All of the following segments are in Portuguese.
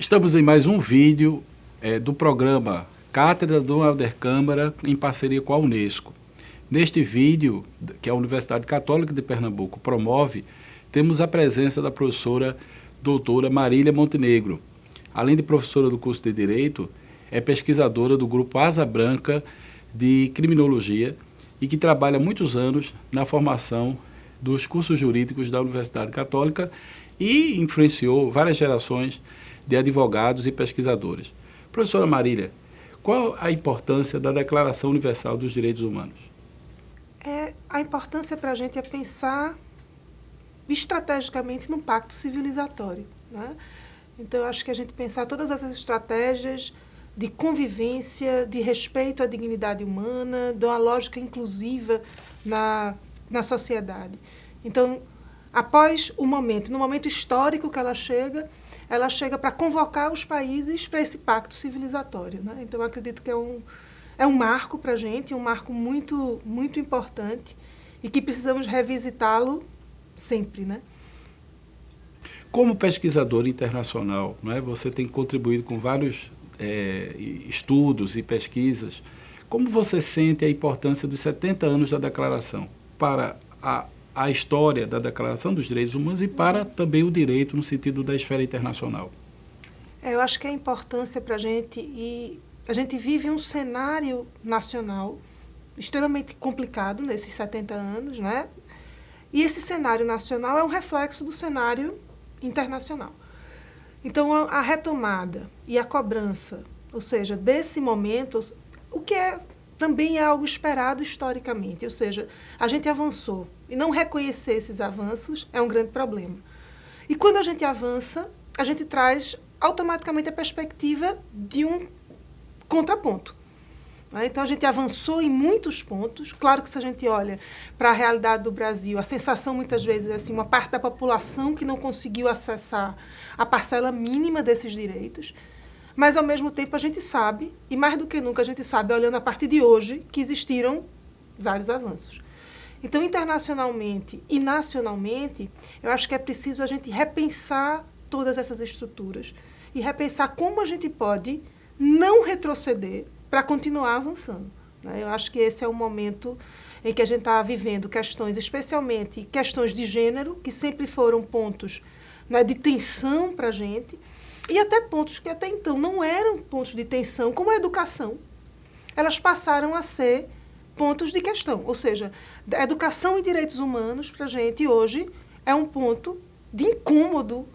Estamos em mais um vídeo do programa Cátedra Dom Helder Câmara, em parceria com a Unesco. Neste vídeo, que a Universidade Católica de Pernambuco promove, temos a presença da professora doutora Marília Montenegro. Além de professora do curso de Direito, é pesquisadora do grupo Asa Branca de Criminologia e que trabalha há muitos anos na formação dos cursos jurídicos da Universidade Católica e influenciou várias gerações de advogados e pesquisadores. Professora Marília, qual a importância da Declaração Universal dos Direitos Humanos? A importância para a gente é pensar estrategicamente num pacto civilizatório, né? Então, eu acho que a gente pensar todas essas estratégias de convivência, de respeito à dignidade humana, de uma lógica inclusiva na sociedade. Então, após o momento, no momento histórico que ela chega para convocar os países para esse pacto civilizatório, né? Então, eu acredito que é um marco para a gente, um marco muito, muito importante e que precisamos revisitá-lo sempre, né? Como pesquisador internacional, não é? Você tem contribuído com vários estudos e pesquisas. Como você sente a importância dos 70 anos da Declaração para a história da Declaração dos Direitos Humanos e para também o direito no sentido da esfera internacional? Eu acho que a importância para a gente, e a gente vive um cenário nacional extremamente complicado nesses 70 anos, né? E esse cenário nacional é um reflexo do cenário internacional. Então, a retomada e a cobrança, ou seja, desse momento, o que também é algo esperado historicamente, ou seja, a gente avançou. E não reconhecer esses avanços é um grande problema. E quando a gente avança, a gente traz automaticamente a perspectiva de um contraponto. Então, a gente avançou em muitos pontos. Claro que se a gente olha para a realidade do Brasil, a sensação muitas vezes é assim, uma parte da população que não conseguiu acessar a parcela mínima desses direitos. Mas, ao mesmo tempo, a gente sabe, e mais do que nunca a gente sabe, olhando a partir de hoje, que existiram vários avanços. Então, internacionalmente e nacionalmente, eu acho que é preciso a gente repensar todas essas estruturas e repensar como a gente pode não retroceder para continuar avançando, né? Eu acho que esse é o momento em que a gente está vivendo questões, especialmente questões de gênero, que sempre foram pontos, né, de tensão para a gente, e até pontos que até então não eram pontos de tensão, como a educação. Elas passaram a ser pontos de questão, ou seja, a educação e direitos humanos para a gente hoje é um ponto de incômodo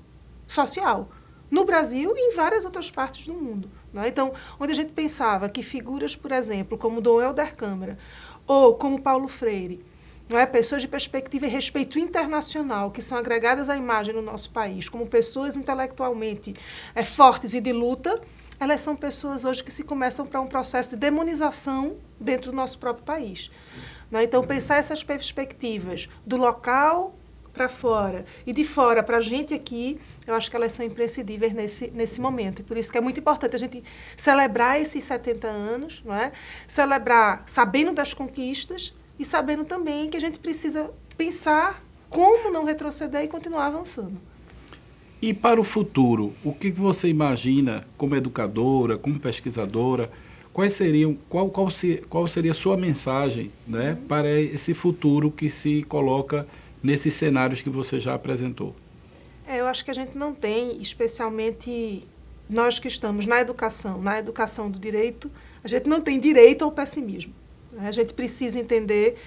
social, no Brasil e em várias outras partes do mundo, né? Então, onde a gente pensava que figuras, por exemplo, como Dom Helder Câmara ou como Paulo Freire, né, pessoas de perspectiva e respeito internacional, que são agregadas à imagem no nosso país, como pessoas intelectualmente fortes e de luta, elas são pessoas hoje que se começam para um processo de demonização dentro do nosso próprio país, né? Então, pensar essas perspectivas do local para fora e de fora para a gente aqui, eu acho que elas são imprescindíveis nesse momento. E por isso que é muito importante a gente celebrar esses 70 anos, não é? Celebrar sabendo das conquistas e sabendo também que a gente precisa pensar como não retroceder e continuar avançando. E para o futuro, o que você imagina como educadora, como pesquisadora, qual seria a sua mensagem, né, para esse futuro que se coloca nesses cenários que você já apresentou? Eu acho que a gente não tem, especialmente nós que estamos na educação do direito, a gente não tem direito ao pessimismo. A gente precisa entender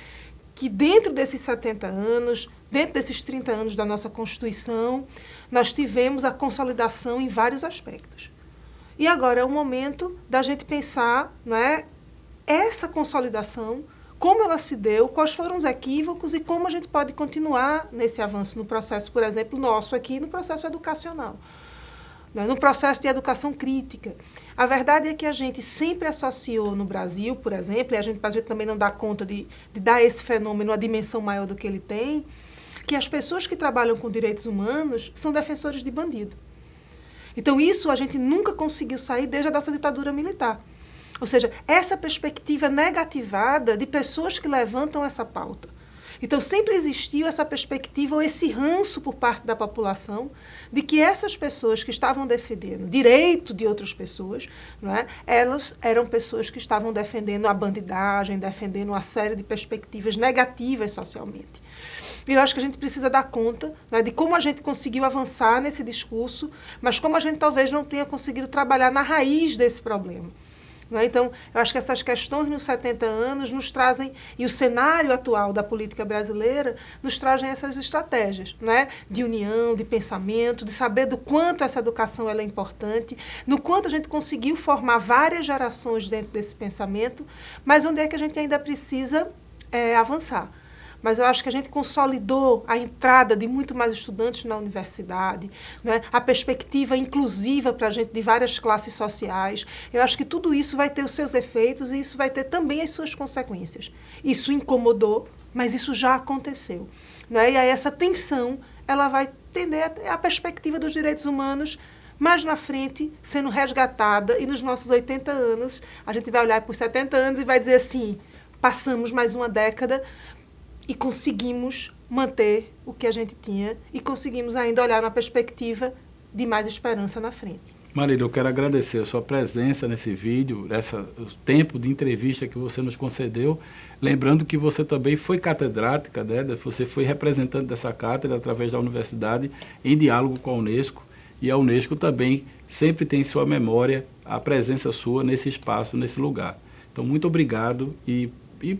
que dentro desses 70 anos, dentro desses 30 anos da nossa Constituição, nós tivemos a consolidação em vários aspectos. E agora é o momento da gente pensar, não é, essa consolidação, como ela se deu, quais foram os equívocos e como a gente pode continuar nesse avanço no processo, por exemplo, nosso aqui, no processo educacional, né, no processo de educação crítica. A verdade é que a gente sempre associou no Brasil, por exemplo, e a gente também não dá conta de dar a esse fenômeno a dimensão maior do que ele tem, que as pessoas que trabalham com direitos humanos são defensores de bandido. Então, isso a gente nunca conseguiu sair desde a nossa ditadura militar. Ou seja, essa perspectiva negativada de pessoas que levantam essa pauta. Então, sempre existiu essa perspectiva ou esse ranço por parte da população de que essas pessoas que estavam defendendo direito de outras pessoas, não é? Elas eram pessoas que estavam defendendo a bandidagem, defendendo uma série de perspectivas negativas socialmente. E eu acho que a gente precisa dar conta, né, de como a gente conseguiu avançar nesse discurso, mas como a gente talvez não tenha conseguido trabalhar na raiz desse problema. Né? Então, eu acho que essas questões nos 70 anos nos trazem, e o cenário atual da política brasileira nos trazem essas estratégias, né? De união, de pensamento, de saber do quanto essa educação ela é importante, no quanto a gente conseguiu formar várias gerações dentro desse pensamento, mas onde é que a gente ainda precisa avançar. Mas eu acho que a gente consolidou a entrada de muito mais estudantes na universidade, né? A perspectiva inclusiva para a gente de várias classes sociais. Eu acho que tudo isso vai ter os seus efeitos e isso vai ter também as suas consequências. Isso incomodou, mas isso já aconteceu. Né? E aí essa tensão ela vai tender a perspectiva dos direitos humanos mais na frente, sendo resgatada, e nos nossos 80 anos, a gente vai olhar para os 70 anos e vai dizer assim, passamos mais uma década, e conseguimos manter o que a gente tinha e conseguimos ainda olhar na perspectiva de mais esperança na frente. Marília, eu quero agradecer a sua presença nesse vídeo, o tempo de entrevista que você nos concedeu, lembrando que você também foi catedrática, né? Você foi representante dessa cátedra através da universidade em diálogo com a Unesco, e a Unesco também sempre tem em sua memória a presença sua nesse espaço, nesse lugar. Então, muito obrigado e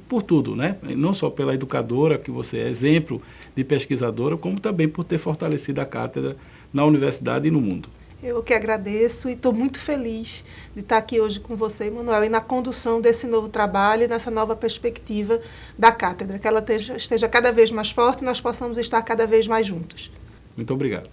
por tudo, né? Não só pela educadora, que você é exemplo de pesquisadora, como também por ter fortalecido a cátedra na universidade e no mundo. Eu que agradeço e estou muito feliz de estar aqui hoje com você, Manuel, e na condução desse novo trabalho e nessa nova perspectiva da cátedra, que ela esteja cada vez mais forte e nós possamos estar cada vez mais juntos. Muito obrigado.